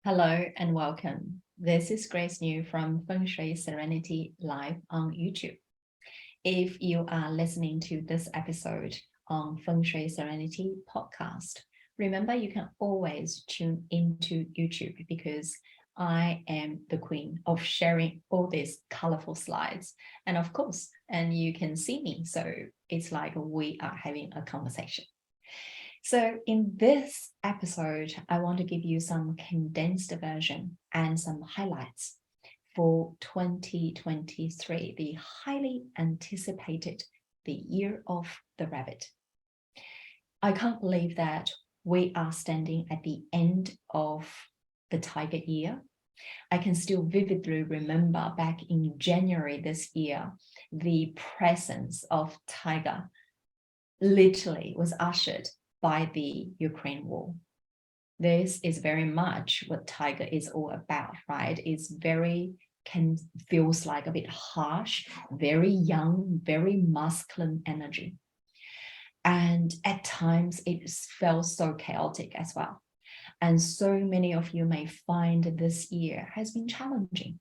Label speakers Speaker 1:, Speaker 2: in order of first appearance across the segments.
Speaker 1: Hello and welcome. This is Grace New from Feng Shui Serenity live on YouTube. If you are listening to this episode on Feng Shui Serenity podcast, remember you can always tune into YouTube because I am the queen of sharing all these colorful slides. And of course, you can see me. So it's like we are having a conversation. So in this episode, I want to give you some condensed version and some highlights for 2023, the highly anticipated the year of the rabbit. I can't believe that we are standing at the end of the tiger year. I can still vividly remember back in January this year, the presence of tiger literally was ushered by the Ukraine war. This is very much what tiger is all about, right? It's feels like a bit harsh, very young, very masculine energy. And at times it felt so chaotic as well. And so many of you may find this year has been challenging.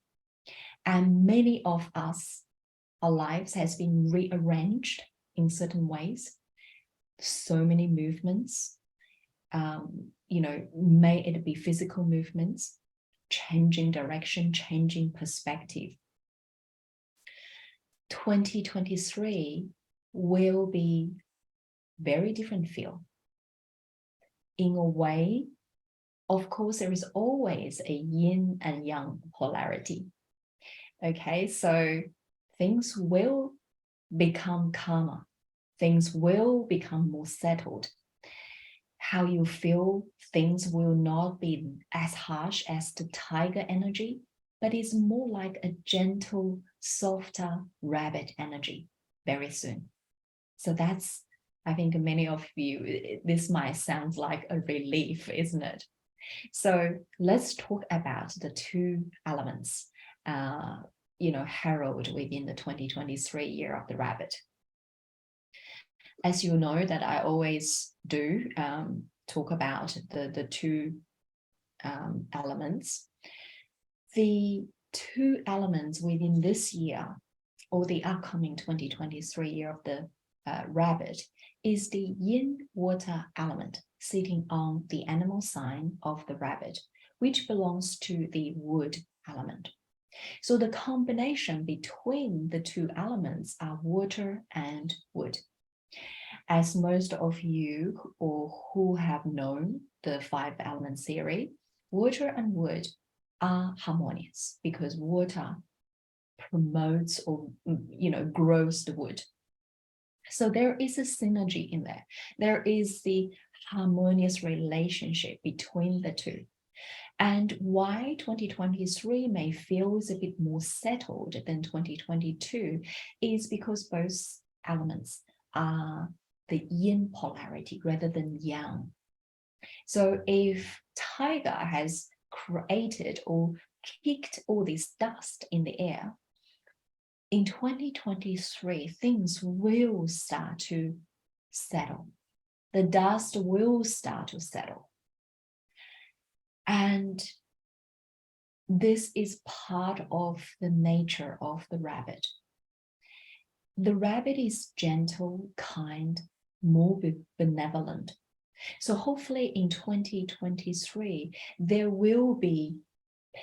Speaker 1: And many of us, our lives has been rearranged in certain ways. So many movements, may it be physical movements, changing direction, changing perspective. 2023 will be very different feel. In a way, of course, there is always a yin and yang polarity. Okay, so things will become calmer. Things will become more settled. How you feel, things will not be as harsh as the tiger energy, but it's more like a gentle, softer rabbit energy very soon. So that's, I think many of you, this might sound like a relief, isn't it? So let's talk about the two elements, heralded within the 2023 year of the rabbit. As you know that I always do talk about the two elements. The two elements within this year or the upcoming 2023 year of the rabbit is the yin water element sitting on the animal sign of the rabbit, which belongs to the wood element. So the combination between the two elements are water and wood. As most of you or who have known the 5 element theory, water and wood are harmonious because water promotes or grows the wood. So there is a synergy in there. There is the harmonious relationship between the two. And why 2023 may feel a bit more settled than 2022 is because both elements are the yin polarity rather than yang. So if tiger has created or kicked all this dust in the air, in 2023, things will start to settle. The dust will start to settle. And this is part of the nature of the rabbit. The rabbit is gentle, kind, more benevolent. So hopefully in 2023, there will be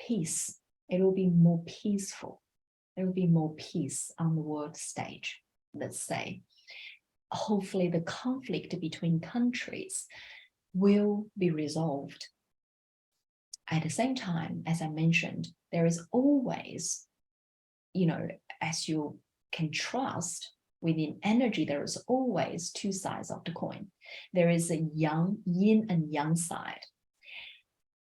Speaker 1: peace. It will be more peaceful. There will be more peace on the world stage, let's say. Hopefully the conflict between countries will be resolved. At the same time, as I mentioned, there is always, as you can trust within energy, there is always two sides of the coin. There is a yin and yang side.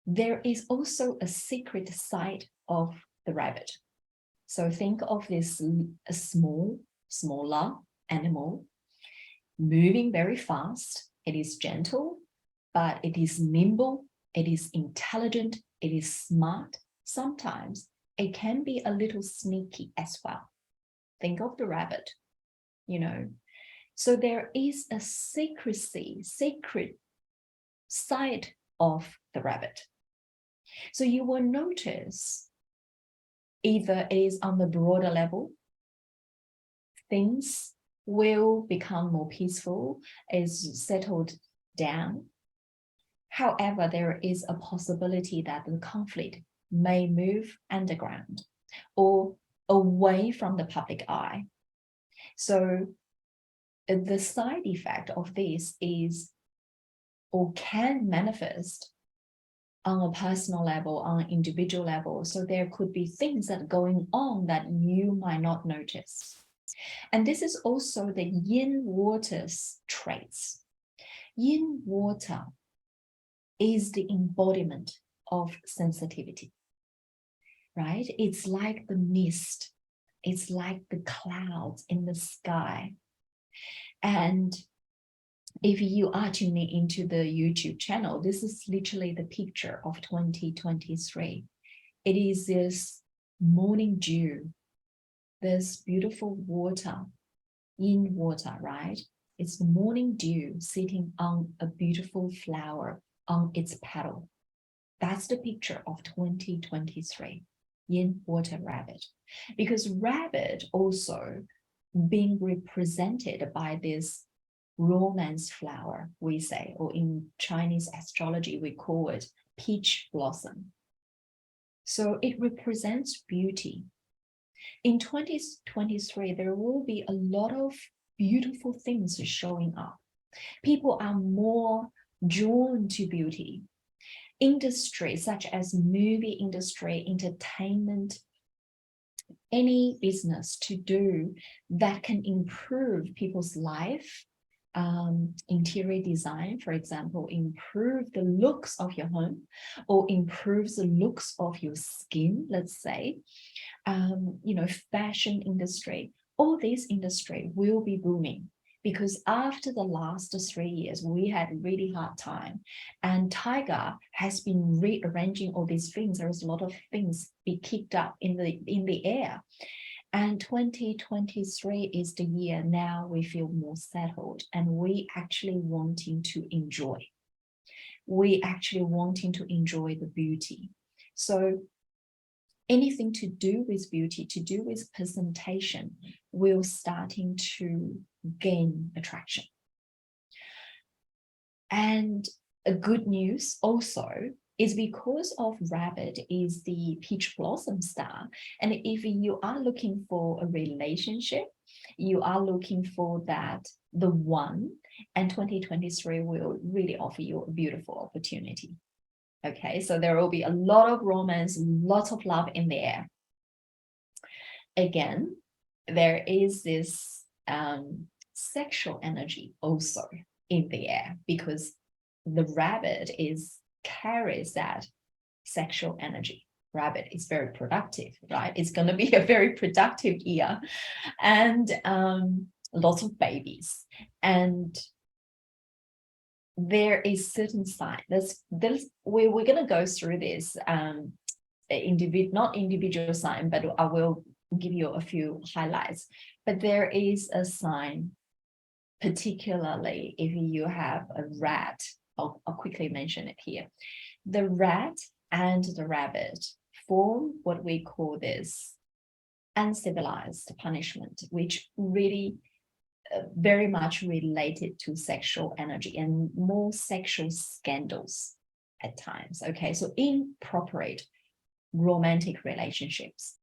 Speaker 1: There is also a secret side of the rabbit. So think of this smaller animal moving very fast. It is gentle, but it is nimble. It is intelligent. It is smart. Sometimes it can be a little sneaky as well. Think of the rabbit. So there is a sacred side of the rabbit. So you will notice either it is on the broader level, things will become more peaceful, is settled down. However, there is a possibility that the conflict may move underground or away from the public eye. So the side effect of this is, or can manifest on a personal level, on an individual level. So there could be things that are going on that you might not notice. And this is also the yin water's traits. Yin water is the embodiment of sensitivity, right? It's like the mist. It's like the clouds in the sky. And if you are tuning into the YouTube channel, this is literally the picture of 2023. It is this morning dew, this beautiful water, yin water, right? It's the morning dew sitting on a beautiful flower on its petal. That's the picture of 2023, yin water rabbit. Because rabbit also being represented by this romance flower, we say, or in Chinese astrology, we call it peach blossom. So it represents beauty. In 2023, there will be a lot of beautiful things showing up. People are more drawn to beauty. Industries such as movie industry, entertainment, any business to do that can improve people's life, interior design, for example, improve the looks of your home or improves the looks of your skin, let's say, fashion industry, all this industry will be booming. Because after the last 3 years, we had a really hard time. And Tiger has been rearranging all these things. There's a lot of things be kicked up in the air. And 2023 is the year now we feel more settled and we actually wanting to enjoy. We actually wanting to enjoy the beauty. So anything to do with beauty, to do with presentation, will starting to gain attraction. And a good news also is because of rabbit is the peach blossom star. And if you are looking for a relationship, you are looking for that, the one, and 2023 will really offer you a beautiful opportunity. Okay, so there will be a lot of romance, lots of love in the air. Again, there is this sexual energy also in the air because the rabbit carries that sexual energy. Rabbit is very productive, right? It's going to be a very productive year and lots of babies. And there is certain sign. We're going to go through this not individual sign, but I will give you a few highlights. But there is a sign, particularly if you have a rat. I'll quickly mention it here. The rat and the rabbit form what we call this uncivilized punishment, which really very much related to sexual energy and more sexual scandals at times. Okay, so inappropriate romantic relationships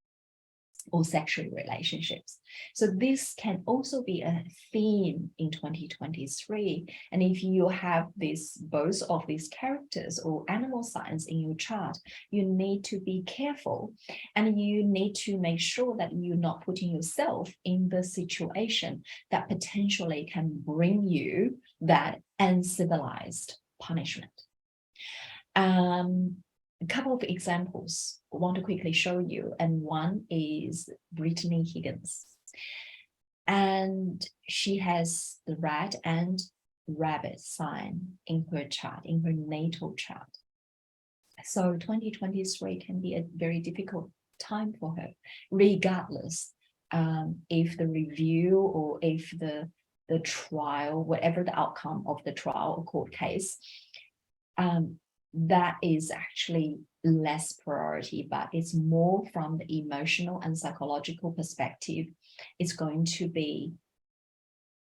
Speaker 1: or sexual relationships. So this can also be a theme in 2023. And if you have both of these characters or animal signs in your chart, you need to be careful and you need to make sure that you're not putting yourself in the situation that potentially can bring you that uncivilized punishment. A couple of examples I want to quickly show you, and one is Brittany Higgins. And she has the rat and rabbit sign in her chart, in her natal chart. So 2023 can be a very difficult time for her, regardless if the review or if the trial, whatever the outcome of the trial or court case, that is actually less priority, but it's more from the emotional and psychological perspective. It's going to be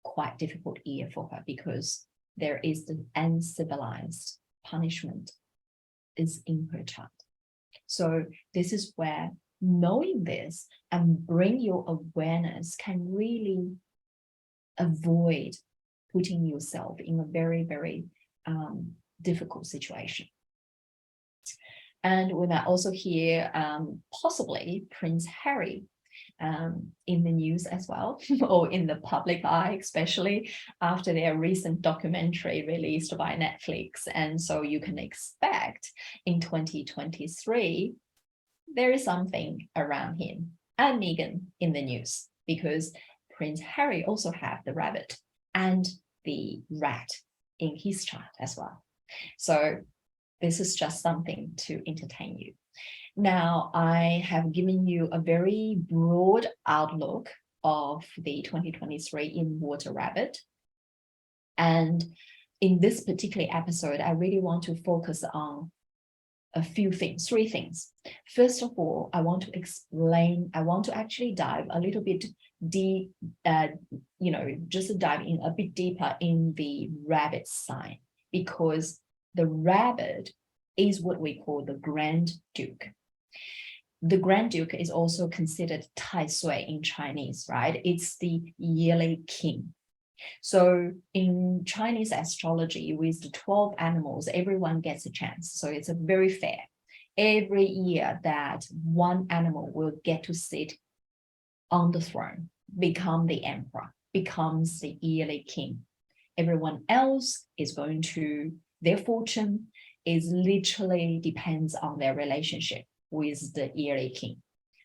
Speaker 1: quite difficult year for her because there is the uncivilized punishment is in her chart. So this is where knowing this and bring your awareness can really avoid putting yourself in a very, very difficult situation. And we might also hear possibly Prince Harry in the news as well, or in the public eye, especially after their recent documentary released by Netflix. And so you can expect in 2023, there is something around him and Meghan in the news, because Prince Harry also have the rabbit and the rat in his chart as well. So this is just something to entertain you. Now, I have given you a very broad outlook of the 2023 in Water Rabbit. And in this particular episode, I really want to focus on a few things, 3 things. First of all, I want to actually dive a little bit deep, just dive in a bit deeper in the rabbit sign, because the rabbit is what we call the Grand Duke. The Grand Duke is also considered Tai Sui in Chinese, right? It's the yearly king. So in Chinese astrology, with the 12 animals, everyone gets a chance. So it's a very fair. Every year that one animal will get to sit on the throne, become the emperor, becomes the yearly king. Everyone else is going to, their fortune is literally depends on their relationship with the yearly king,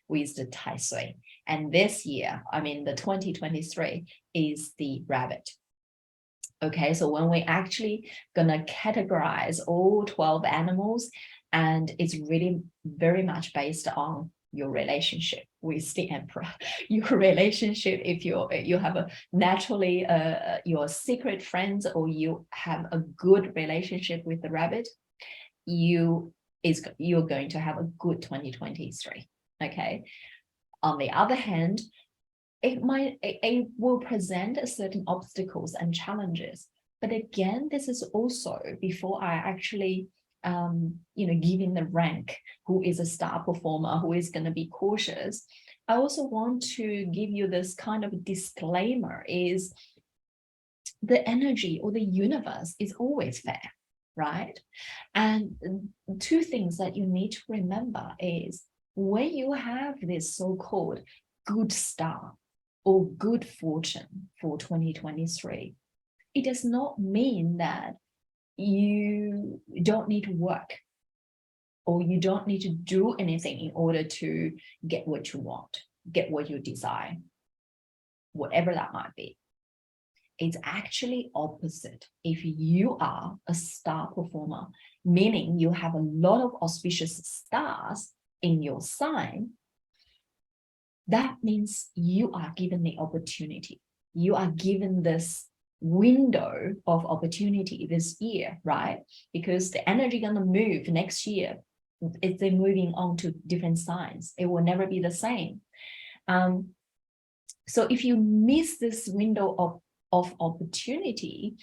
Speaker 1: with the Tai Sui. And this year, the 2023 is the rabbit. Okay, so when we actually gonna categorize all 12 animals, and it's really very much based on your relationship with the emperor, your relationship, if you have a naturally your secret friends, or you have a good relationship with the rabbit, you're going to have a good 2023. Okay. On the other hand, it will present certain obstacles and challenges. But again, this is also before I actually giving the rank, who is a star performer, who is going to be cautious. I also want to give you this kind of disclaimer, is the energy or the universe is always fair, right? And 2 things that you need to remember is, when you have this so-called good star or good fortune for 2023, it does not mean that you don't need to work, or you don't need to do anything in order to get what you want, get what you desire, whatever that might be. It's actually opposite. If you are a star performer, meaning you have a lot of auspicious stars in your sign, that means you are given the opportunity. You are given this window of opportunity this year, right? Because the energy gonna move next year. If they're moving on to different signs, it will never be the same. So if you miss this window of opportunity,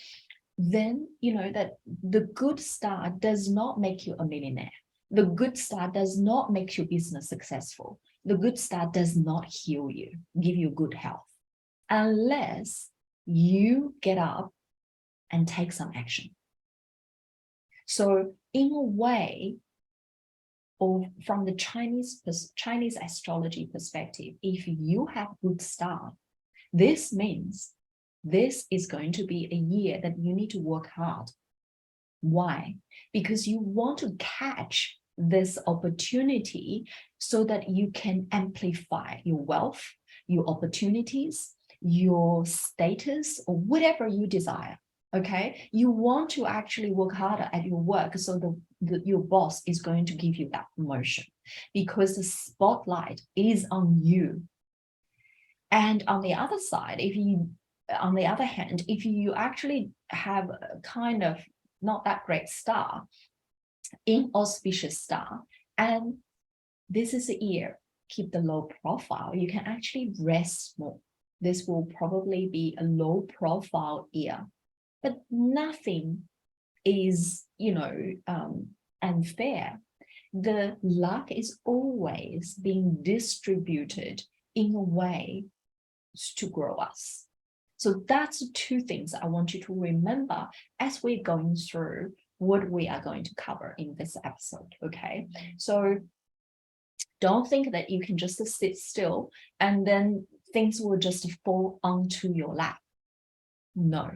Speaker 1: then you know that the good star does not make you a millionaire. The good star does not make your business successful. The good star does not heal you, give you good health, unless you get up and take some action. So in a way, or from the Chinese astrology perspective, if you have good star, this means this is going to be a year that you need to work hard. Why? Because you want to catch this opportunity so that you can amplify your wealth, your opportunities, your status, or whatever you desire. Okay, you want to actually work harder at your work, so your boss is going to give you that promotion, because the spotlight is on you. And on the other side, on the other hand, if you actually have a kind of not that great star, inauspicious star. And this is a year, keep the low profile. You can actually rest more. This will probably be a low profile year, but nothing is, unfair. The luck is always being distributed in a way to grow us. So that's two things I want you to remember as we're going through what we are going to cover in this episode, okay? So don't think that you can just sit still and then things will just fall onto your lap. No.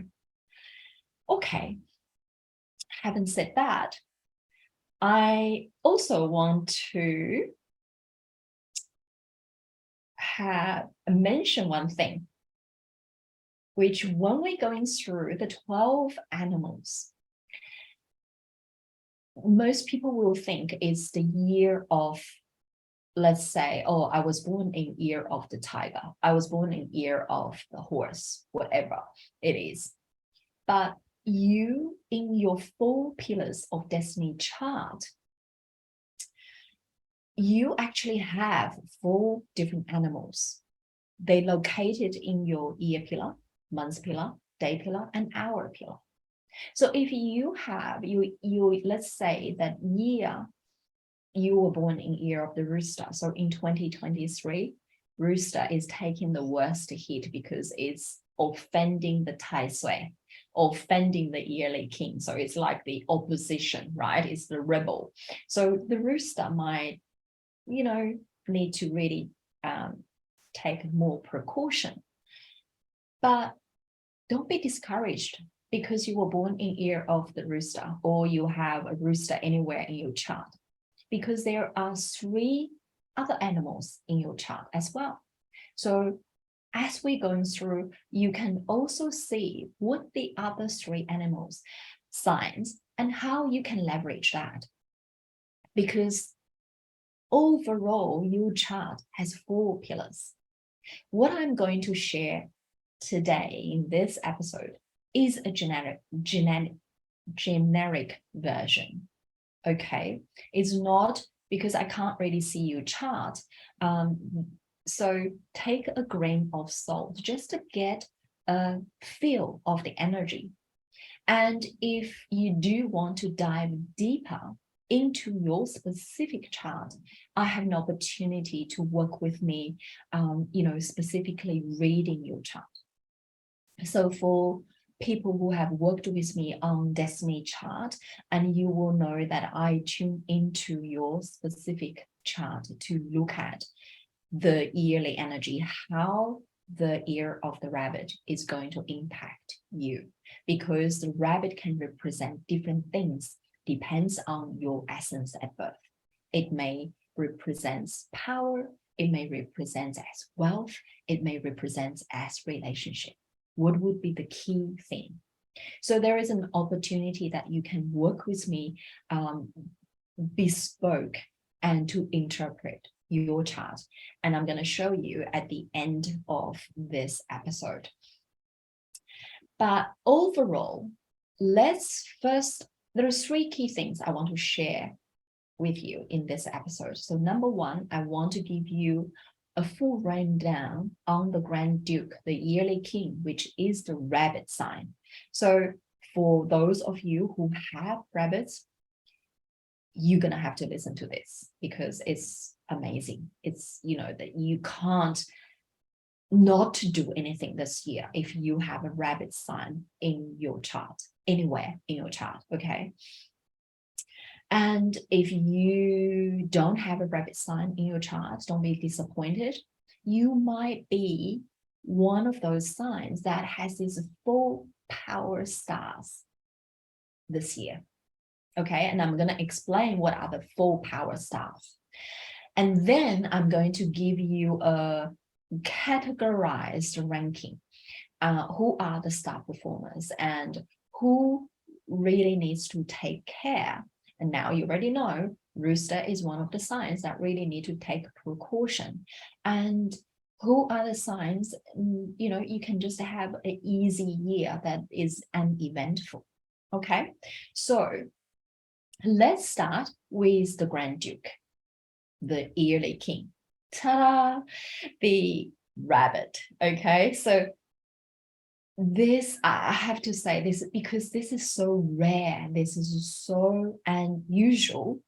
Speaker 1: Okay. Having said that, I also want to mention one thing, which when we're going through the 12 animals, most people will think it's the year of, let's say, oh, I was born in year of the tiger. I was born in year of the horse, whatever it is. But you, in your 4 pillars of destiny chart, you actually have 4 different animals. They located in your year pillar, month pillar, day pillar, and hour pillar. So if you have, let's say that year, you were born in year of the rooster. So in 2023, rooster is taking the worst hit because it's offending the Tai Sui, offending the yearly king. So it's like the opposition, right? It's the rebel. So the rooster might, need to really take more precaution. But don't be discouraged because you were born in year of the rooster, or you have a rooster anywhere in your chart, because there are 3 other animals in your chart as well. So as we're going through, you can also see what the other 3 animals signs and how you can leverage that. Because overall, your chart has 4 pillars. What I'm going to share today in this episode is a generic version. Okay, it's not, because I can't really see your chart. So take a grain of salt just to get a feel of the energy. And if you do want to dive deeper into your specific chart, I have an opportunity to work with me, specifically reading your chart. So for people who have worked with me on destiny chart, and you will know that I tune into your specific chart to look at the yearly energy, how the year of the rabbit is going to impact you, because the rabbit can represent different things, depends on your essence at birth. It may represent power, it may represent as wealth, it may represent as relationship. What would be the key thing? So there is an opportunity that you can work with me, bespoke, and to interpret your chart. And I'm going to show you at the end of this episode. But overall, there are 3 key things I want to share with you in this episode. So number 1, I want to give you a full rundown on the Grand Duke, the yearly king, which is the rabbit sign. So for those of you who have rabbits, you're going to have to listen to this because it's amazing. It's, that you can't not to do anything this year if you have a rabbit sign in your chart, anywhere in your chart, okay? And if you don't have a rabbit sign in your chart, don't be disappointed. You might be one of those signs that has these 4 power stars this year. Okay, and I'm going to explain what are the 4 power stars. And then I'm going to give you a categorized ranking. Who are the star performers and who really needs to take care. And now you already know rooster is one of the signs that really need to take precaution. And who are the signs, you can just have an easy year that is uneventful. Okay, so Let's start with the Grand Duke, the yearly king. Ta-da! The rabbit. Okay, so this, I have to say this because this is so rare. This is so unusual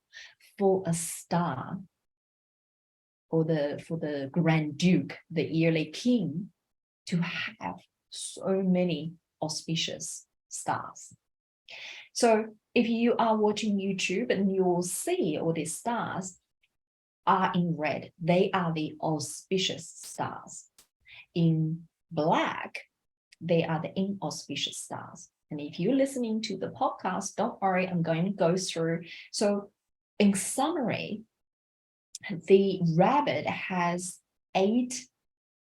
Speaker 1: for a star or for the Grand Duke, the yearly king, to have so many auspicious stars. So if you are watching YouTube, and you will see all these stars are in red, they are the auspicious stars. In black, they are the inauspicious stars. And if you're listening to the podcast, don't worry, I'm going to go through. So in summary, the rabbit has 8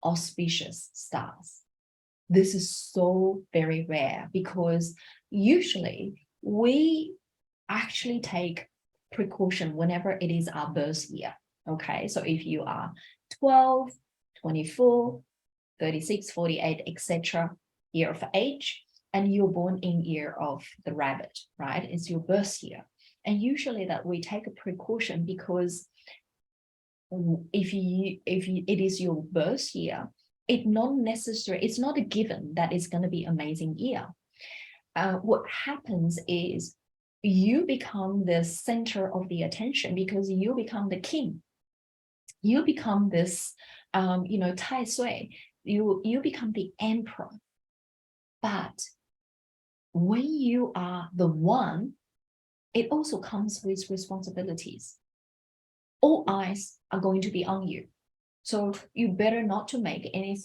Speaker 1: auspicious stars. This is so very rare because usually we actually take precaution whenever it is our birth year. Okay, so if you are 12, 24, 36, 48, etc., year of age, and you're born in year of the rabbit, right? It's your birth year. And usually that we take a precaution because if it is your birth year, it's not a given that it's going to be amazing year. What happens is you become the center of the attention because you become the king. You become this, Tai Sui. You become the emperor. But when you are the one, it also comes with responsibilities. All eyes are going to be on you. So you better not to make any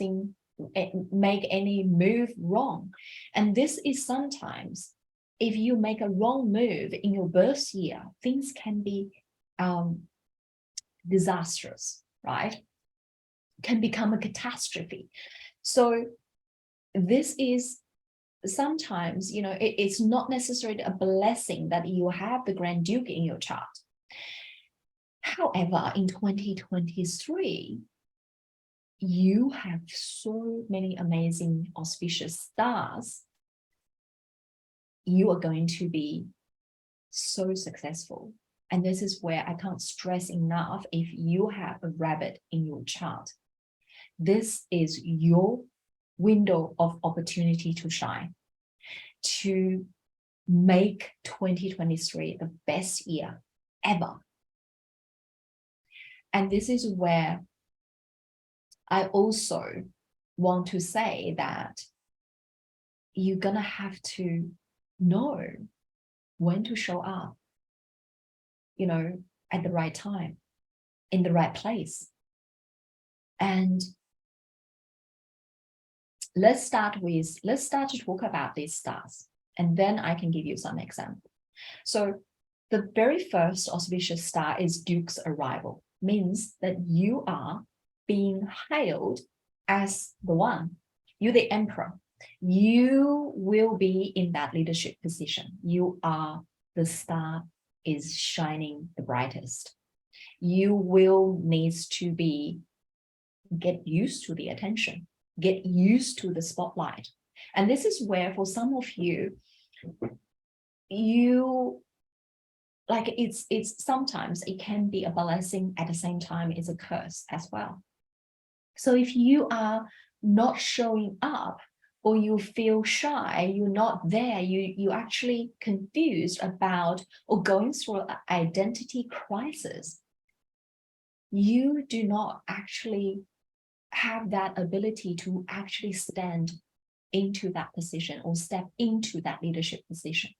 Speaker 1: move wrong. And this is sometimes, if you make a wrong move in your birth year, things can be disastrous, right? Can become a catastrophe. So this is sometimes, it's not necessarily a blessing that you have the Grand Duke in your chart. However, in 2023, you have so many amazing auspicious stars. You are going to be so successful. And this is where I can't stress enough, if you have a rabbit in your chart, this is your window of opportunity to shine, to make 2023 the best year ever. And this is where I also want to say that you're going to have to know when to show up, at the right time, in the right place. And let's start to talk about these stars, and then I can give you some examples. So the very first auspicious star is Duke's arrival, means that you are being hailed as the one. You're the emperor. You will be in that leadership position. You are the star is shining the brightest. You will need to get used to the attention, get used to the spotlight. And this is where, for some of you, it's sometimes it can be a blessing, at the same time it's a curse as well. So if you are not showing up, or you feel shy, you're not there, you actually confused about or going through an identity crisis, you do not actually have that ability to actually stand into that position or step into that leadership position.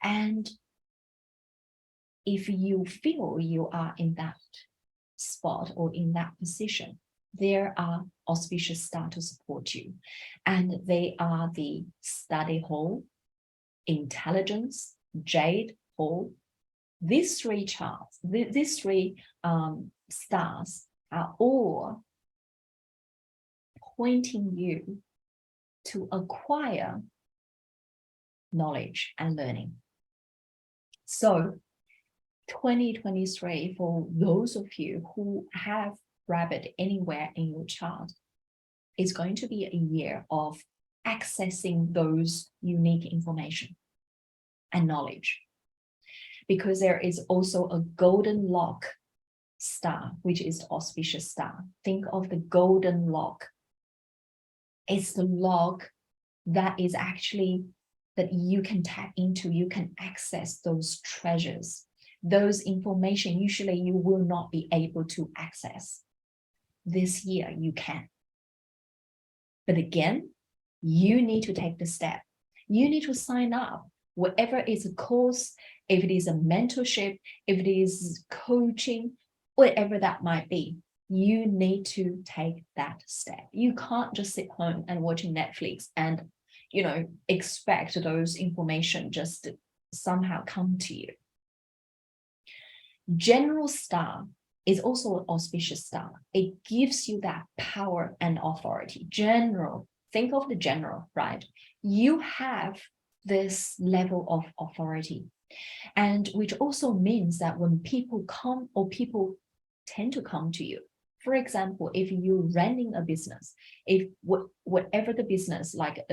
Speaker 1: And if you feel you are in that spot or in that position, there are auspicious stars to support you. And they are the study hall, intelligence, jade hall. These three charts, these three stars are all pointing you to acquire knowledge and learning. So 2023, for those of you who have rabbit anywhere in your chart, is going to be a year of accessing those unique information and knowledge. because there is also a golden lock star, which is the auspicious star. Think of the golden lock. It's the lock that is actually that you can tap into, you can access those treasures, those information usually you will not be able to access. This year you can. But again, you need to take the step. You need to sign up, whatever is a course, if it is a mentorship, if it is coaching, whatever that might be. You need to take that step. You can't just sit home and watching Netflix and, expect those information just to somehow come to you. General star is also an auspicious star. It gives you that power and authority. General, think of the general, right? You have this level of authority, and which also means that when people come, or people tend to come to you. For example, if you're running a business, if whatever the business, like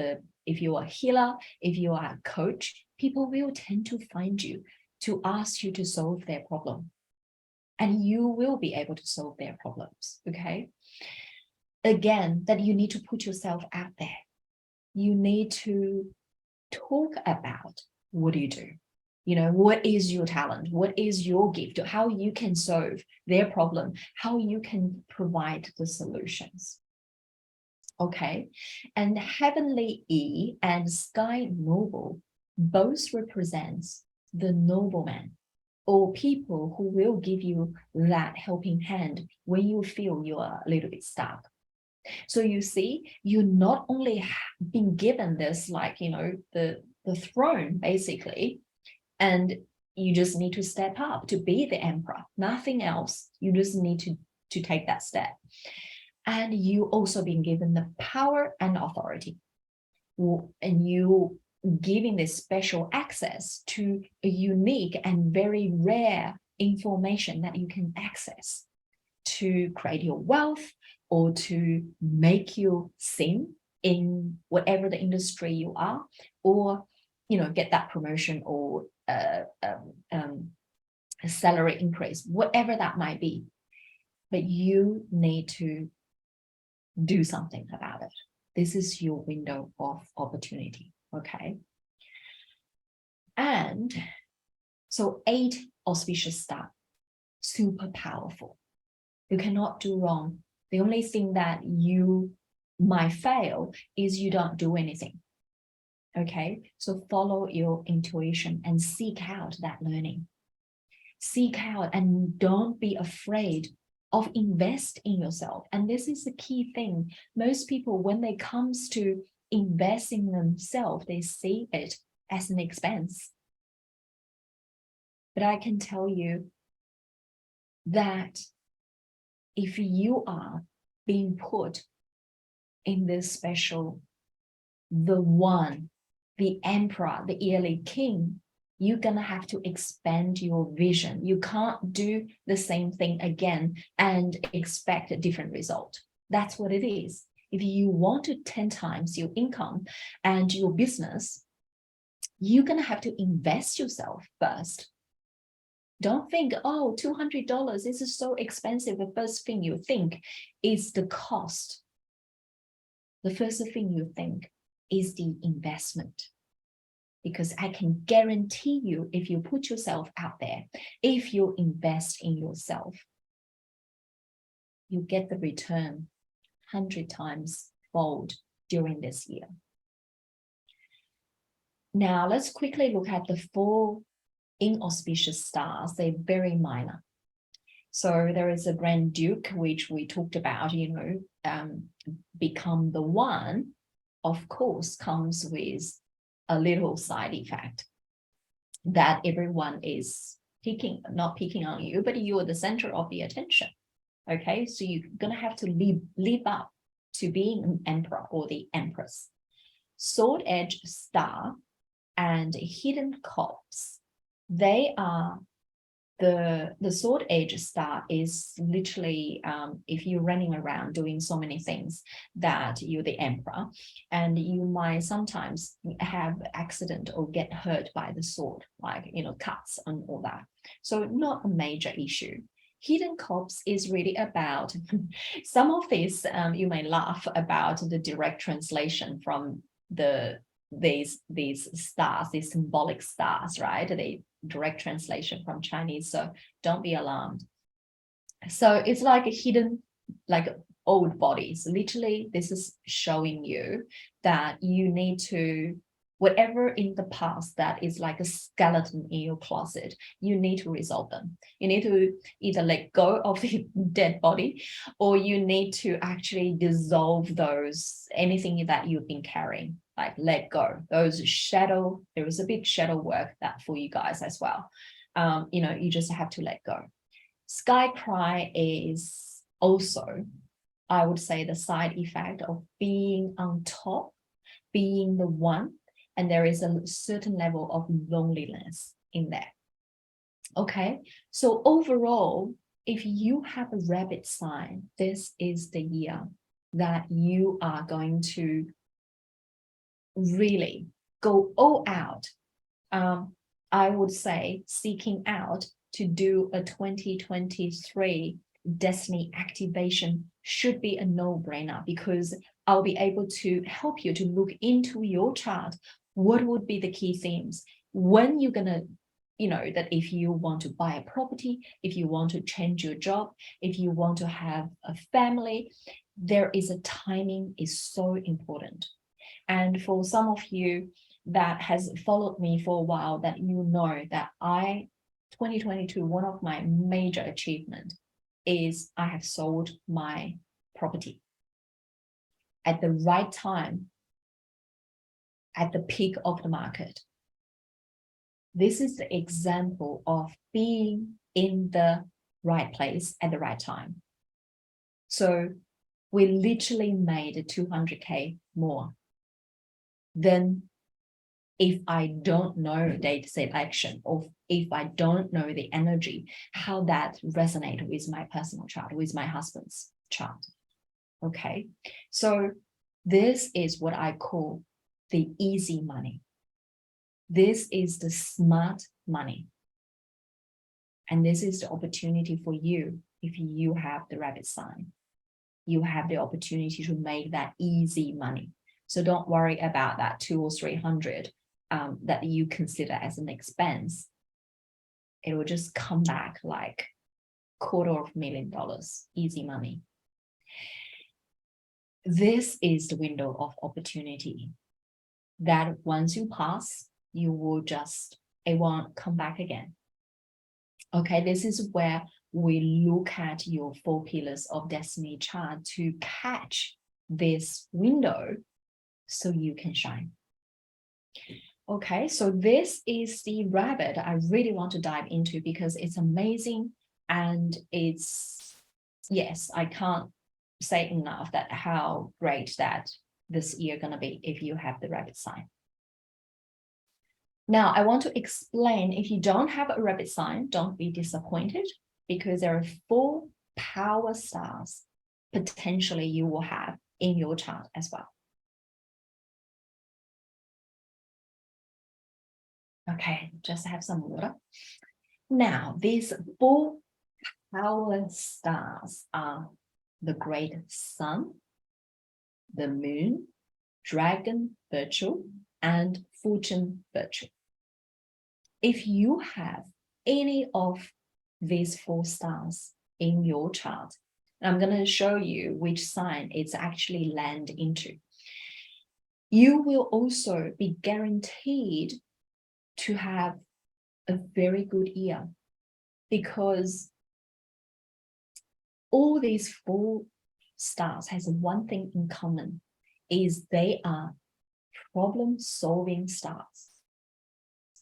Speaker 1: if you're a healer, if you are a coach, people will tend to find you to ask you to solve their problem. And you will be able to solve their problems, okay? Again, that you need to put yourself out there. You need to talk about what do you do? What is your talent? What is your gift? How you can solve their problem? How you can provide the solutions? Okay, and Heavenly E and Sky Noble both represents the nobleman, or people who will give you that helping hand when you feel you are a little bit stuck. So you see, you not only been given this, the throne, basically, and you just need to step up to be the emperor, nothing else. You just need to take that step. And you also been given the power and authority. And you giving this special access to a unique and very rare information that you can access to create your wealth, or to make you sing in whatever the industry you are, or get that promotion, or a salary increase, whatever that might be. But you need to do something about it. This is your window of opportunity, okay? And so 8 auspicious star, super powerful. You cannot do wrong. The only thing that you might fail is you don't do anything. Okay, so follow your intuition and seek out that learning. Seek out and don't be afraid of invest in yourself. And this is the key thing. Most people, when they comes to invest in themselves, they see it as an expense. But I can tell you that if you are being put in this special, the one, the emperor, the yearly king, you're going to have to expand your vision. You can't do the same thing again and expect a different result. That's what it is. If you want to 10 times your income and your business, you're going to have to invest yourself first. Don't think, oh, $200, this is so expensive. The first thing you think is the cost. The first thing you think is the investment. Because I can guarantee you, if you put yourself out there, if you invest in yourself, you get the return 100 times fold during this year. Now, let's quickly look at the 4 inauspicious stars. They're very minor. So there is a Grand Duke, which we talked about, become the one, of course, comes with a little side effect that everyone is not picking on you, but you are the center of the attention. Okay, so you're going to have to live up to being an emperor or the empress. Sword Edge Star and Hidden Corpse, they are the sword edge star is literally if you're running around doing so many things that you're the emperor, and you might sometimes have accident or get hurt by the sword, like cuts and all that. So not a major issue. Hidden corpse is really about some of this. You may laugh about the direct translation from these stars, these symbolic stars, right? They direct translation from Chinese, so don't be alarmed. So it's like a hidden, like old bodies. Literally, this is showing you that you need to, whatever in the past that is like a skeleton in your closet, you need to resolve them. You need to either let go of the dead body, or you need to actually dissolve those, anything that you've been carrying, like let go. Those shadow, there is a big shadow work that for you guys as well. You just have to let go. Sky cry is also, I would say, the side effect of being on top, being the one, and there is a certain level of loneliness in there. Okay, so overall, if you have a rabbit sign, this is the year that you are going to really go all out. I would say seeking out to do a 2023 destiny activation should be a no-brainer, because I'll be able to help you to look into your chart. What would be the key themes when you're gonna, that if you want to buy a property, if you want to change your job, if you want to have a family, there is a timing is so important. And for some of you that has followed me for a while, that that 2022, one of my major achievements is I have sold my property at the right time, at the peak of the market. This is the example of being in the right place at the right time. So we literally made 200K more than if I don't know date selection, or if I don't know the energy, how that resonates with my personal chart, with my husband's chart. Okay, so this is what I call the easy money. This is the smart money. And this is the opportunity for you. If you have the rabbit sign, you have the opportunity to make that easy money. So don't worry about that 200 or 300 that you consider as an expense. It will just come back like $250,000, easy money. This is the window of opportunity that once you pass, you will just, it won't come back again. Okay, this is where we look at your 4 pillars of destiny chart to catch this window so you can shine. Okay, so this is the rabbit I really want to dive into because it's amazing, and it's, yes, I can't say enough that how great that this year gonna be if you have the rabbit sign. Now, I want to explain, if you don't have a rabbit sign, don't be disappointed, because there are 4 power stars potentially you will have in your chart as well. Okay, just have some water. Now, these 4 power stars are the great sun, the moon, dragon virtue, and fortune virtue. If you have any of these 4 stars in your chart, I'm going to show you which sign it's actually land into. You will also be guaranteed to have a very good year, because all these 4 stars has one thing in common, is they are problem-solving stars,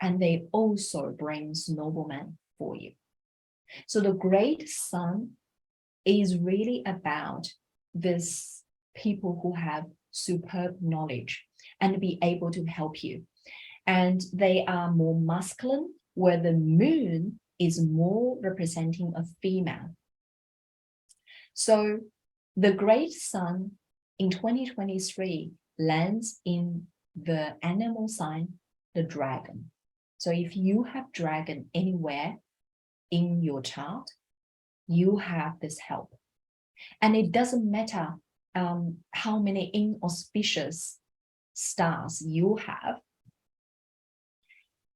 Speaker 1: and they also brings noblemen for you. So the great sun is really about this people who have superb knowledge and be able to help you. And they are more masculine, where the moon is more representing a female. So the great sun in 2023 lands in the animal sign, the dragon. So if you have dragon anywhere in your chart, you have this help. And it doesn't matter how many inauspicious stars you have.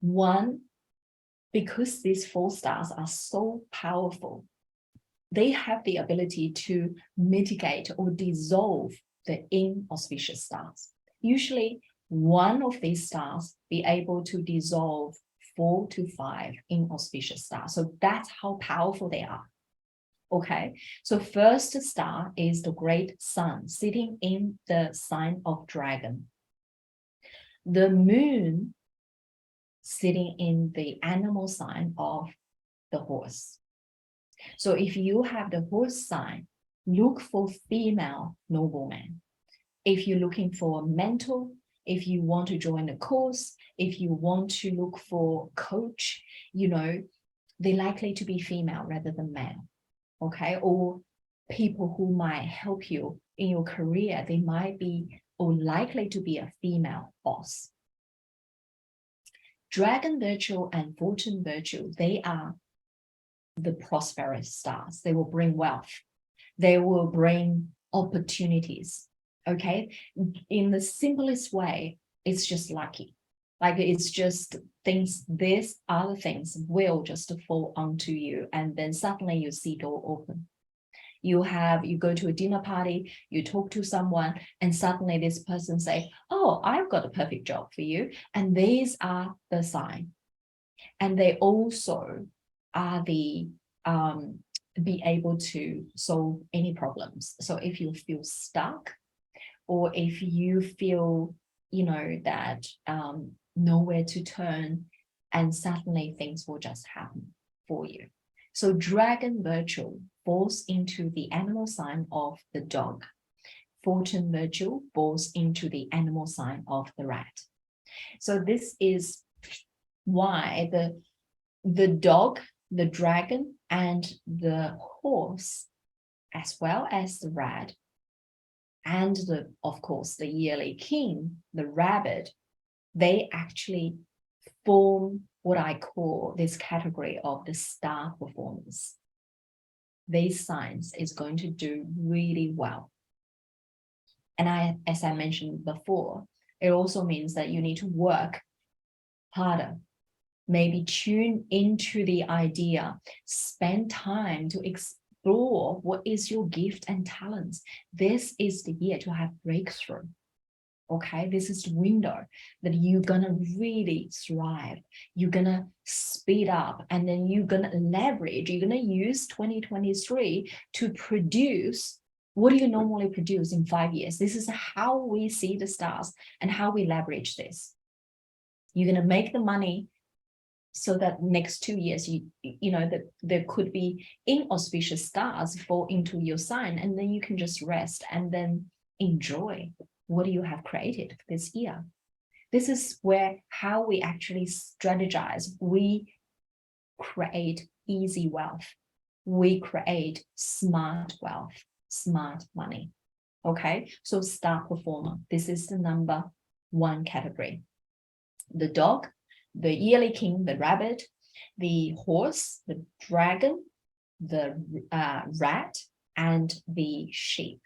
Speaker 1: One, because these 4 stars are so powerful, they have the ability to mitigate or dissolve the inauspicious stars. Usually, one of these stars be able to dissolve 4 to 5 inauspicious stars. So that's how powerful they are. Okay, so first star is the great sun sitting in the sign of dragon. The moon sitting in the animal sign of the horse. So if you have the horse sign, look for female nobleman. If you're looking for a mentor, if you want to join a course, if you want to look for a coach, you know, they're likely to be female rather than male. Okay, or people who might help you in your career, they might be or likely to be a female boss. Dragon virtue and fortune virtue, they are the prosperous stars. They will bring wealth. They will bring opportunities. Okay, in the simplest way, it's just lucky. Like it's just things, these other things will just fall onto you, and then suddenly you see door open. You go to a dinner party, you talk to someone, and suddenly this person say, oh, I've got a perfect job for you. And these are the sign. And they also are the be able to solve any problems. So if you feel stuck, or if you feel, you know, that nowhere to turn, and suddenly things will just happen for you. So dragon virtue falls into the animal sign of the dog. Fortune virtue falls into the animal sign of the rat. So this is why the dog, the dragon, and the horse, as well as the rat, and of course the yearly king, the rabbit, they actually form what I call this category of the star performance. These signs is going to do really well. And as I mentioned before, it also means that you need to work harder. Maybe tune into the idea, spend time to explore what is your gift and talents. This is the year to have breakthrough. Okay, this is the window that you're gonna really thrive. You're gonna speed up, and then you're gonna leverage. You're gonna use 2023 to produce what do you normally produce in 5 years. This is how we see the stars and how we leverage this. You're gonna make the money so that next 2 years, you know that there could be inauspicious stars fall into your sign, and then you can just rest and then enjoy what you have created this year. This is where how we actually strategize. We create easy wealth. We create smart wealth, smart money. Okay, so star performer. This is the number 1 category. The dog, the yearly king, the rabbit, the horse, the dragon, the rat, and the sheep.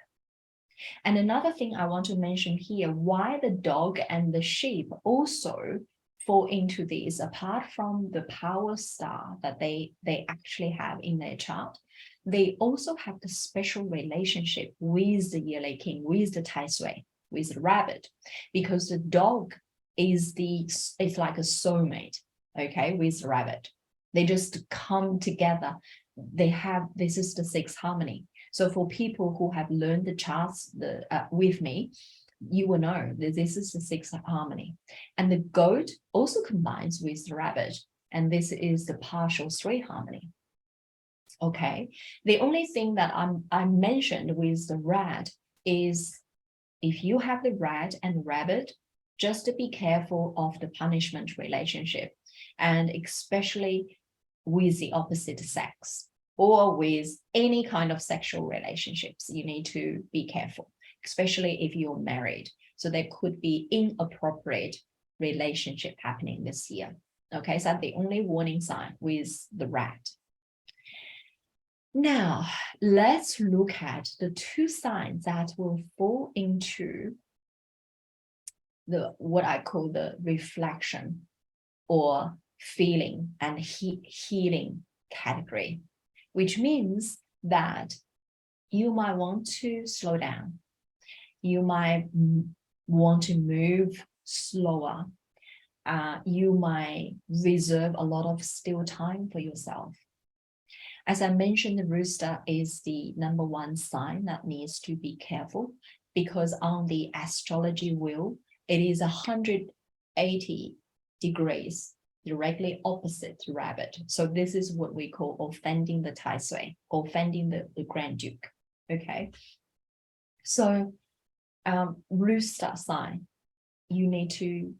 Speaker 1: And another thing I want to mention here, why the dog and the sheep also fall into these, apart from the power star that they actually have in their chart, they also have the special relationship with the yearly king, with the tai sui, with the rabbit, because the dog is like a soulmate, okay, with the rabbit. They just come together. This is the 6th harmony. So for people who have learned the charts with me, you will know that this is the 6th harmony. And the goat also combines with the rabbit, and this is the partial 3 harmony. Okay, the only thing that I mentioned with the rat is if you have the rat and the rabbit, just to be careful of the punishment relationship, and especially with the opposite sex or with any kind of sexual relationships. You need to be careful, especially if you're married. So there could be inappropriate relationship happening this year. Okay, so that's the only warning sign with the rat. Now, let's look at the two signs that will fall into the what I call the reflection or feeling and healing category, which means that you might want to slow down. You might want to move slower. You might reserve a lot of still time for yourself. As I mentioned, the rooster is the number one sign that needs to be careful, because on the astrology wheel, it is 180 degrees directly opposite rabbit. So this is what we call offending the Tai Sui, offending the Grand Duke. Okay. So rooster sign, you need to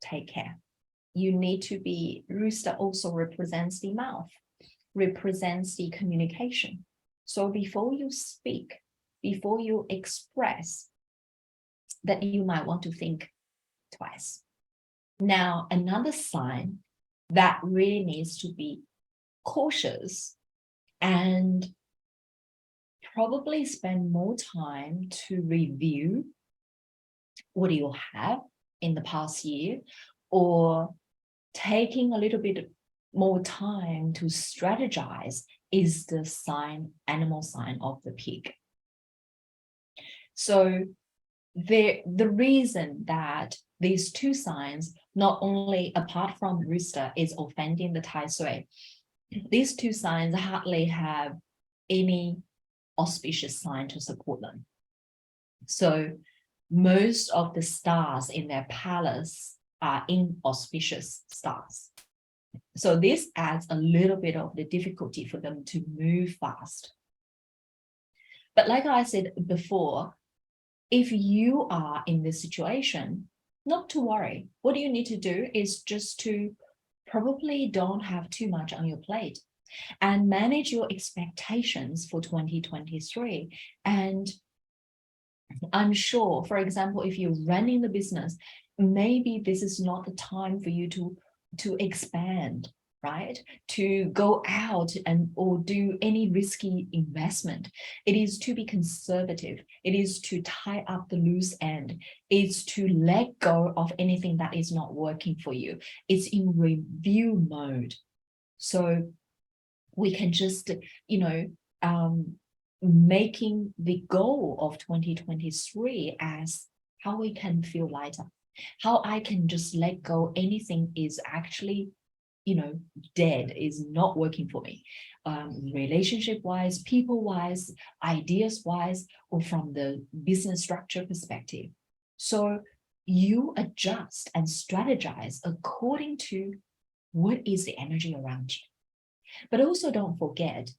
Speaker 1: take care. You need to be, rooster also represents the mouth, represents the communication. So before you speak, before you express, that you might want to think twice. Now, another sign that really needs to be cautious and probably spend more time to review what you have in the past year, or taking a little bit more time to strategize, is the sign, animal sign of the pig. So the reason that these two signs, not only apart from rooster is offending the Tai Sui, these two signs hardly have any auspicious sign to support them. So most of the stars in their palace are inauspicious stars. So this adds a little bit of the difficulty for them to move fast. But like I said before, if you are in this situation, not to worry. What you need to do is just to probably don't have too much on your plate and manage your expectations for 2023. And I'm sure, for example, if you're running the business, maybe this is not the time for you to expand, right? To go out and or do any risky investment. It is to be conservative. It is to tie up the loose end. It's to let go of anything that is not working for you. It's in review mode. So we can just, making the goal of 2023 as how we can feel lighter, how I can just let go anything is actually dead, is not working for me, relationship wise, people wise, ideas wise, or from the business structure perspective. So you adjust and strategize according to what is the energy around you. But also don't forget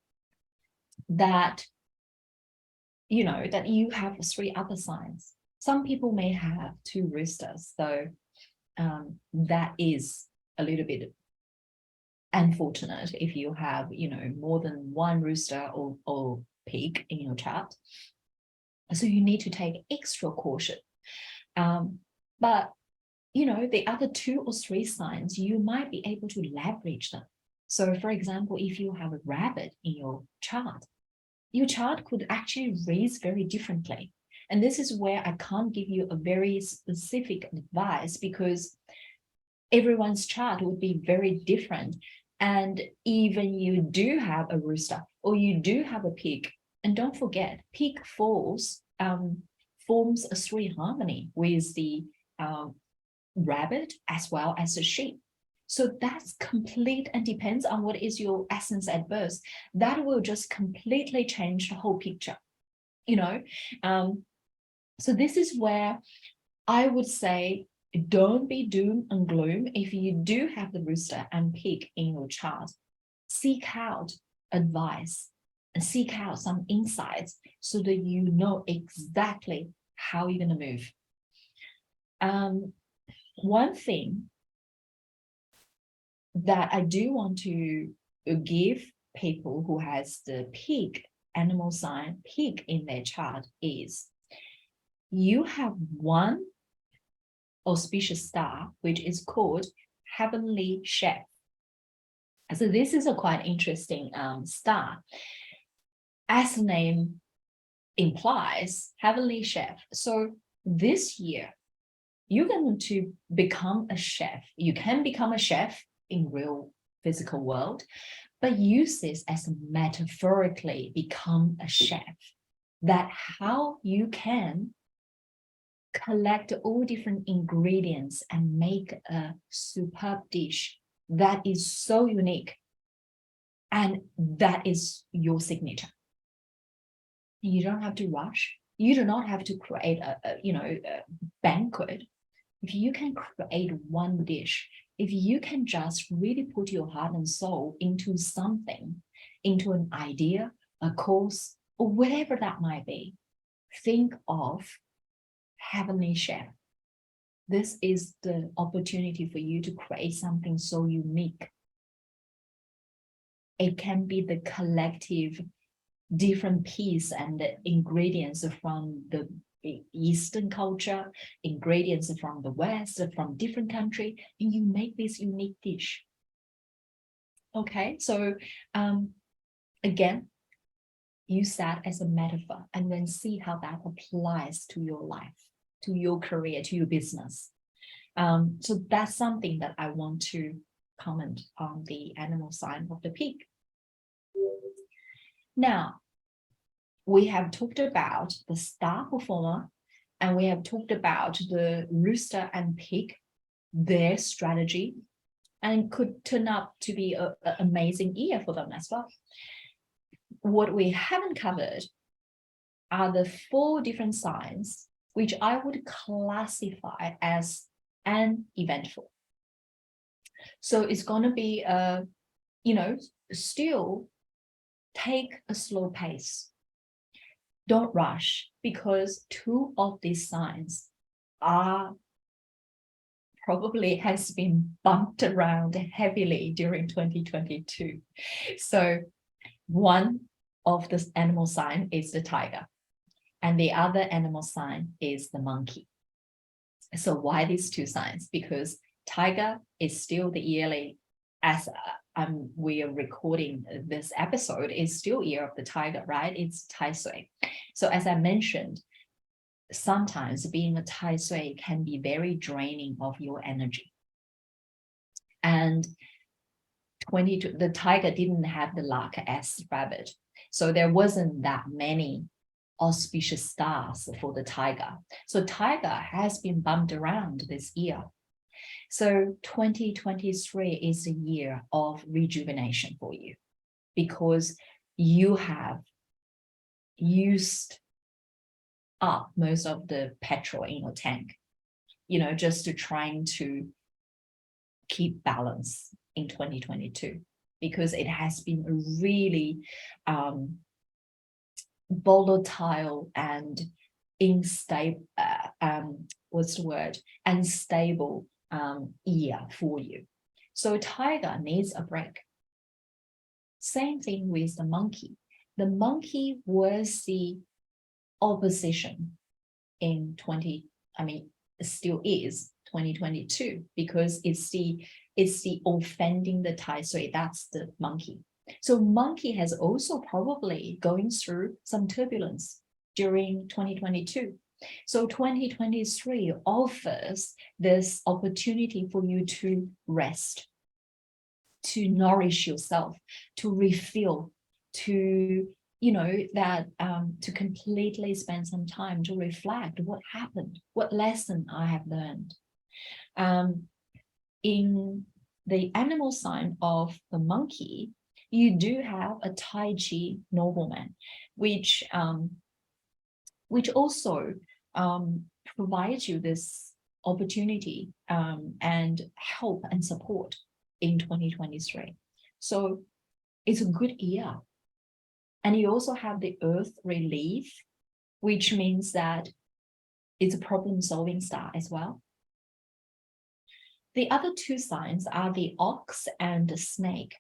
Speaker 1: that that you have 3 other signs. Some people may have 2 roosters, so that is a little bit unfortunate if you have more than 1 rooster or pig in your chart. So you need to take extra caution. But the other 2 or 3 signs, you might be able to leverage them. So for example, if you have a rabbit in your chart could actually raise very differently. And this is where I can't give you a very specific advice, because everyone's chart would be very different. And even you do have a rooster or you do have a pig, and don't forget, pig forms a 3 harmony with the rabbit as well as the sheep. So that's complete and depends on what is your essence at birth. That will just completely change the whole picture, So this is where I would say, don't be doom and gloom. If you do have the rooster and pig in your chart, seek out advice and seek out some insights so that you know exactly how you're going to move. One thing that I do want to give people who has the pig animal sign, pig in their chart is you have one auspicious star, which is called Heavenly Chef. So this is a quite interesting star. As the name implies, Heavenly Chef. So this year, you're going to become a chef. You can become a chef in real physical world, but use this as a metaphorically become a chef. That how you can collect all different ingredients and make a superb dish that is so unique, and that is your signature. You don't have to rush. You do not have to create a banquet. If you can create one dish, if you can just really put your heart and soul into something, into an idea, a course, or whatever that might be, think of Heavenly Chef. This is the opportunity for you to create something so unique. It can be the collective different piece and the ingredients from the Eastern culture, ingredients from the West, from different country, and you make this unique dish. Okay, so again, use that as a metaphor and then see how that applies to your life, to your career, to your business. So that's something that I want to comment on the animal sign of the pig. Now, we have talked about the star performer, and we have talked about the rooster and pig, their strategy, and could turn up to be an amazing year for them as well. What we haven't covered are the 4 different signs, which I would classify as uneventful. So it's going to be, still take a slow pace. Don't rush, because 2 of these signs are probably has been bumped around heavily during 2022. So one of the animal sign is the tiger, and the other animal sign is the monkey. So why these 2 signs? Because tiger is still the yearly, as we are recording this episode, is still year of the tiger, right? It's Tai Sui. So as I mentioned, sometimes being a Tai Sui can be very draining of your energy. And the tiger didn't have the luck as rabbit. So there wasn't that many auspicious stars for the tiger. So tiger has been bumped around this year. So 2023 is a year of rejuvenation for you, because you have used up most of the petrol in your tank, just to trying to keep balance in 2022, because it has been a really volatile and unstable year for you. So tiger needs a break. Same thing with the monkey. The monkey was the opposition in still is 2022, because it's the offending the Tai Sui. That's the monkey. So monkey has also probably going through some turbulence during 2022. So 2023 offers this opportunity for you to rest, to nourish yourself, to refill, to to completely spend some time to reflect what happened, what lesson I have learned. In the animal sign of the monkey, you do have a Tai Chi nobleman, which also provides you this opportunity and help and support in 2023. So it's a good year. And you also have the earth relief, which means that it's a problem-solving star as well. The other two signs are the ox and the snake.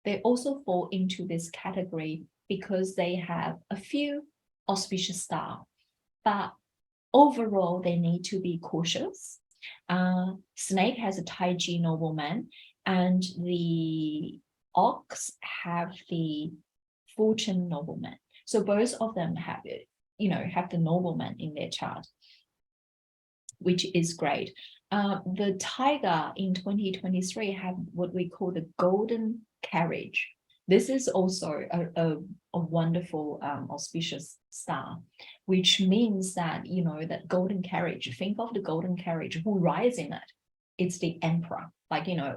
Speaker 1: They also fall into this category because they have a few auspicious stars, but overall they need to be cautious. Snake has a Taiji nobleman, and the ox have the fortune nobleman. So both of them have it, have the nobleman in their chart, which is great. The tiger in 2023 have what we call the golden carriage. This is also a wonderful auspicious star, which means that, that golden carriage, think of the golden carriage, who rides in it? It's the emperor,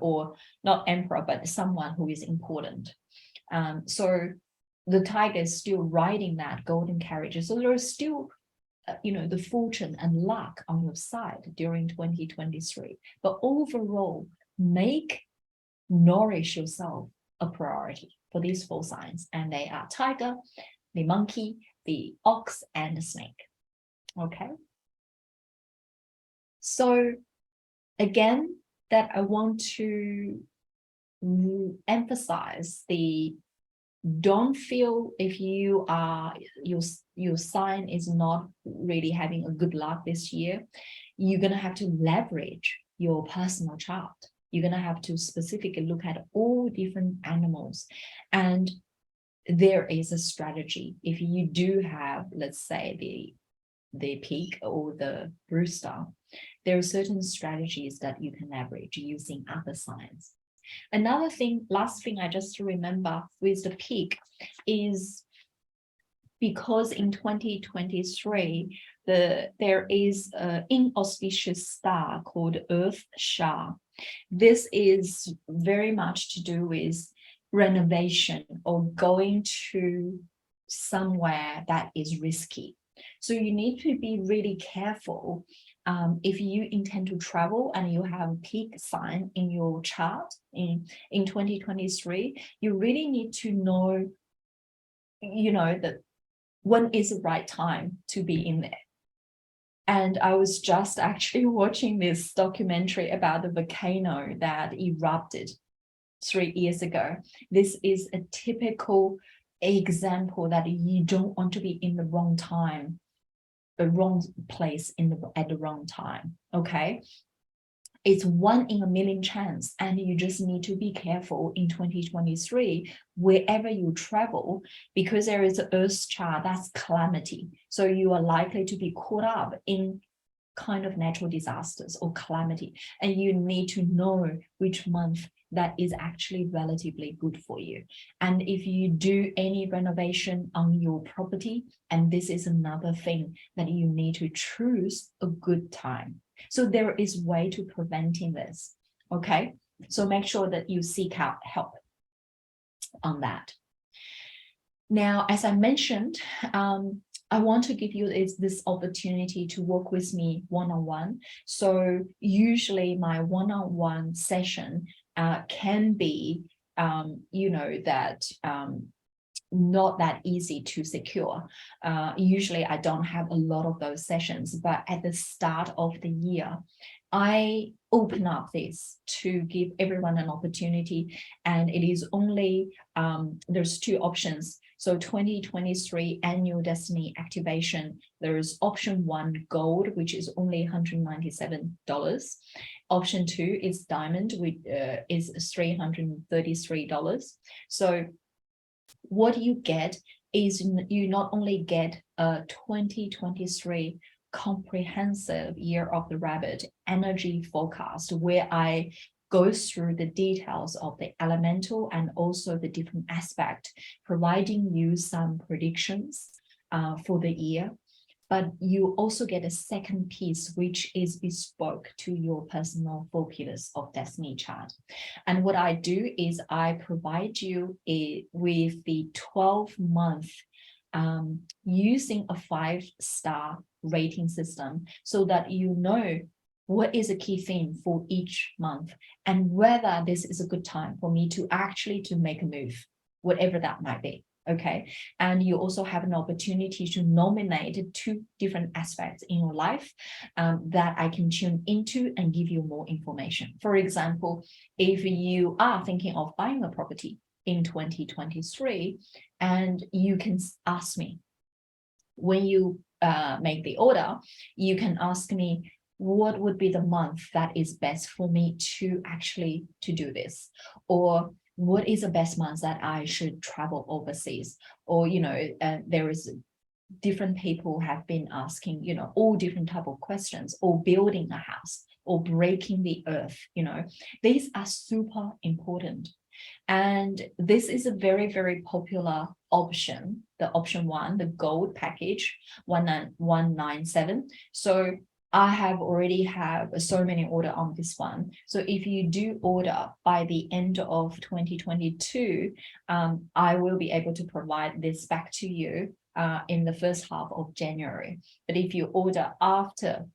Speaker 1: or not emperor, but someone who is important. So the tiger is still riding that golden carriage. So there's still the fortune and luck on your side during 2023. But overall, nourish yourself a priority for these 4 signs. And they are tiger, the monkey, the ox, and the snake. Okay. So again, that I want to emphasize don't feel if your sign is not really having a good luck this year, you're going to have to leverage your personal chart. You're going to have to specifically look at all different animals. And there is a strategy. If you do have, let's say, the pig or the rooster, there are certain strategies that you can leverage using other signs. Another thing, last thing I just remember with the pig is because in 2023, there is an inauspicious star called Earth Star. This is very much to do with renovation or going to somewhere that is risky. So you need to be really careful. If you intend to travel and you have a pig sign in your chart in 2023, you really need to know, that when is the right time to be in there. And I was just actually watching this documentary about the volcano that erupted 3 years ago. This is a typical example that you don't want to be in the wrong time, the wrong place at the wrong time. Okay, it's 1 in a million chance, and you just need to be careful in 2023 wherever you travel, because there is an Earth chart that's calamity. So you are likely to be caught up in kind of natural disasters or calamity, and you need to know which month that is actually relatively good for you. And if you do any renovation on your property, and this is another thing that you need to choose a good time. So there is way to preventing this. Okay, so make sure that you seek out help on that. Now, as I mentioned, I want to give you this opportunity to work with me one-on-one. So usually my one-on-one session can be, not that easy to secure. Usually I don't have a lot of those sessions, but at the start of the year, I open up this to give everyone an opportunity, and it is only, there's 2 options. So 2023 annual destiny activation, there's option 1 gold, which is only $197. Option 2 is diamond, which is $333. So what you get is you not only get a 2023 comprehensive year of the rabbit energy forecast, where I go through the details of the elemental and also the different aspect, providing you some predictions for the year. But you also get a second piece, which is bespoke to your personal 4 pillars of destiny chart. And what I do is I provide you with the 12-month using a 5-star rating system, so that you know what is a key theme for each month and whether this is a good time for me to actually make a move, whatever that might be. Okay, and you also have an opportunity to nominate 2 different aspects in your life that I can tune into and give you more information. For example, if you are thinking of buying a property in 2023, and you can ask me, when you make the order, you can ask me, what would be the month that is best for me to actually to do this? Or what is the best month that I should travel overseas? Or, there is different people have been asking, all different type of questions, or building a house, or breaking the earth, these are super important. And this is a very, very popular option, the option 1, the gold package, 197. So I have already have so many order on this one. So if you do order by the end of 2022, I will be able to provide this back to you in the first half of January. But if you order after,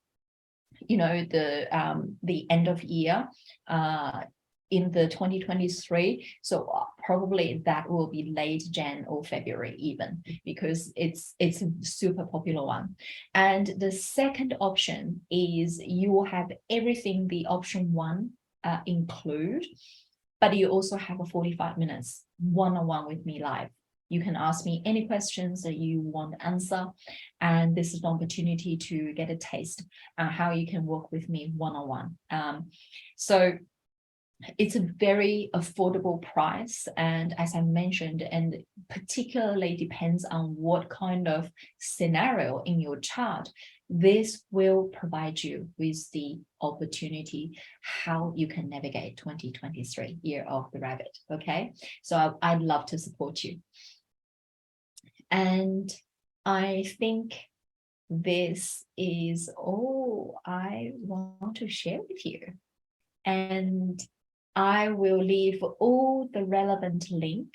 Speaker 1: the end of year, in the 2023, so probably that will be late Jan or February even, because it's a super popular one. And the second option is you will have everything the option 1 include, but you also have a 45 minutes one-on-one with me live. You can ask me any questions that you want to answer, and this is an opportunity to get a taste how you can work with me one-on-one. So it's a very affordable price, and as I mentioned, and particularly depends on what kind of scenario in your chart, this will provide you with the opportunity how you can navigate 2023, year of the rabbit. Okay, so I'd love to support you. And I think this is all I want to share with you. And I will leave all the relevant link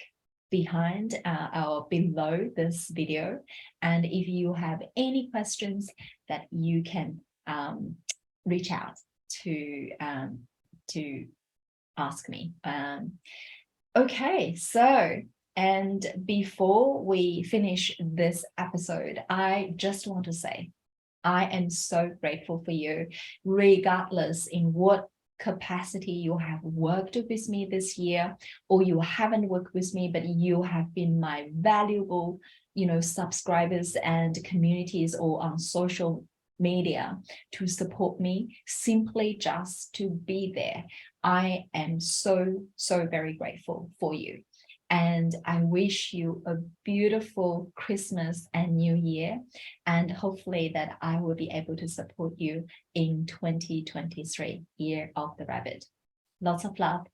Speaker 1: behind or below this video. And if you have any questions, that you can reach out to ask me. Okay, so, and before we finish this episode, I just want to say, I am so grateful for you, regardless in what capacity you have worked with me this year, or you haven't worked with me, but you have been my valuable, subscribers and communities, or on social media to support me, simply just to be there. I am so, so very grateful for you. And I wish you a beautiful Christmas and New Year. And hopefully that I will be able to support you in 2023, year of the rabbit. Lots of love.